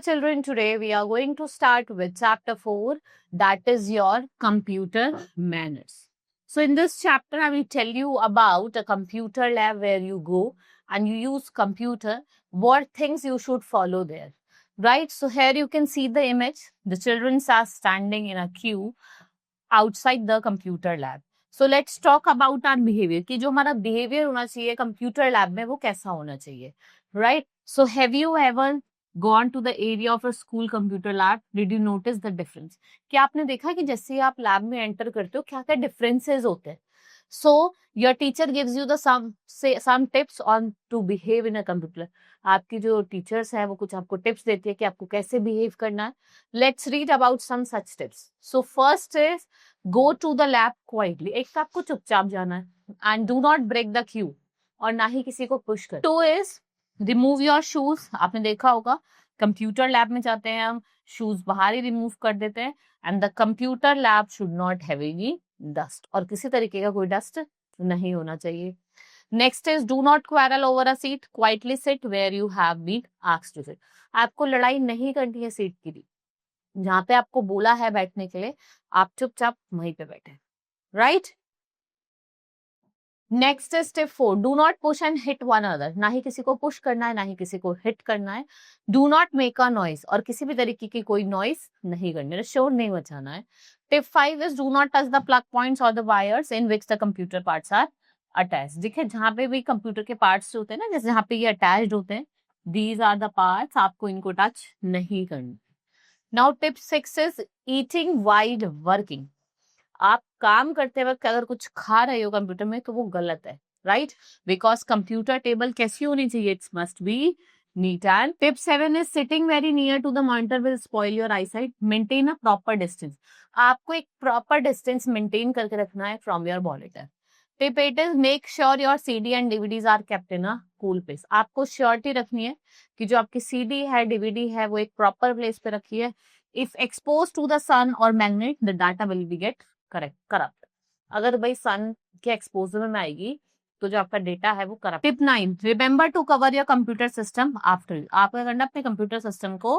children, today we are going to start with chapter 4, that is your computer manners. So in this chapter, I will tell you about a computer lab where you go and you use computer, what things you should follow there, right? So here you can see the image. The children are standing in a queue outside the computer lab. So let's talk about our behavior, कि जो हमारा behavior होना चाहिए computer lab में वो कैसा होना चाहिए, right? So have you ever gone to the area of a school computer lab? Did you notice the difference? क्या आपने देखा कि जैसे आप लैब में एंटर करते हो क्या क्या डिफरेंसेस होते हैं? So your teacher gives you the some tips on to behave in a computer. आपकी जो टीचर्स है वो कुछ आपको टिप्स देती है कि आपको कैसे बिहेव करना है. Let's read about some such tips. So first is go to the lab quietly. एक तो आपको चुपचाप जाना है and do not break the queue और ना ही किसी को पुश कर. 2 is रिमूव योर शूज. आपने देखा होगा कंप्यूटर लैब में जाते हैं हम शूज बाहर ही रिमूव कर देते हैं and the computer lab should not have any dust और किसी तरीके का कोई डस्ट नहीं होना चाहिए. Next is do not quarrel over a seat. Quietly sit where you have been asked to sit. आपको लड़ाई नहीं करनी है सीट के लिए. जहां पे आपको बोला है बैठने के लिए आप चुपचाप वहीं पे बैठे, right? Next is step 4. Do not push and hit one other. ना ही किसी को पुश करना है ना ही किसी को हिट करना है. Do not make a noise और किसी भी तरीके की कोई नॉइज नहीं करनी है, शोर नहीं मचाना है. Tip 5 is do not touch the plug points और the wires in which the computer parts are attached. देखिए जहां पे भी कंप्यूटर के पार्ट्स होते हैं ना, जैसे जहां पे ये अटैच्ड होते हैं, दीज आर द पार्ट्स, आपको इनको टच नहीं करना. Now tip 6 is eating while working. आप काम करते वक्त अगर कुछ खा रहे हो कंप्यूटर में तो वो गलत है, राइट? बिकॉज कंप्यूटर टेबल कैसी होनी चाहिए? It's must be neat. And tip 7 is sitting very near to the monitor will spoil your eyesight. Maintain a proper distance. आपको एक प्रॉपर डिस्टेंस मेंटेन करके रखना है from your monitor. Tip 8 is make sure your CD and DVDs are kept in a cool place. आपको surety रखनी है कि जो आपकी सीडी है डीवीडी है वो एक प्रॉपर प्लेस पे रखी है. If expose to the sun और magnet the data will be get corrupt. अगर भाई सन के एक्सपोजर में आएगी तो जो आपका डेटा है वो corrupt. Tip 9 remember to cover your computer system after. आपको करना अपने कंप्यूटर सिस्टम को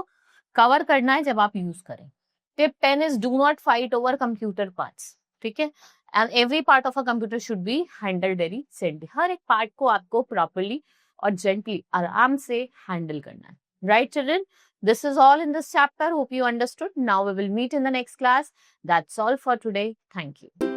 कवर करना है जब आप यूज करें. Tip 10 is do not fight over computer parts. ठीक है? And every part of a computer should be handled very gently. हर एक पार्ट को आपको प्रॉपरली और जेंटली आराम से हैंडल करना है, right children? This is all in this chapter. Hope you understood. Now we will meet in the next class. That's all for today. Thank you.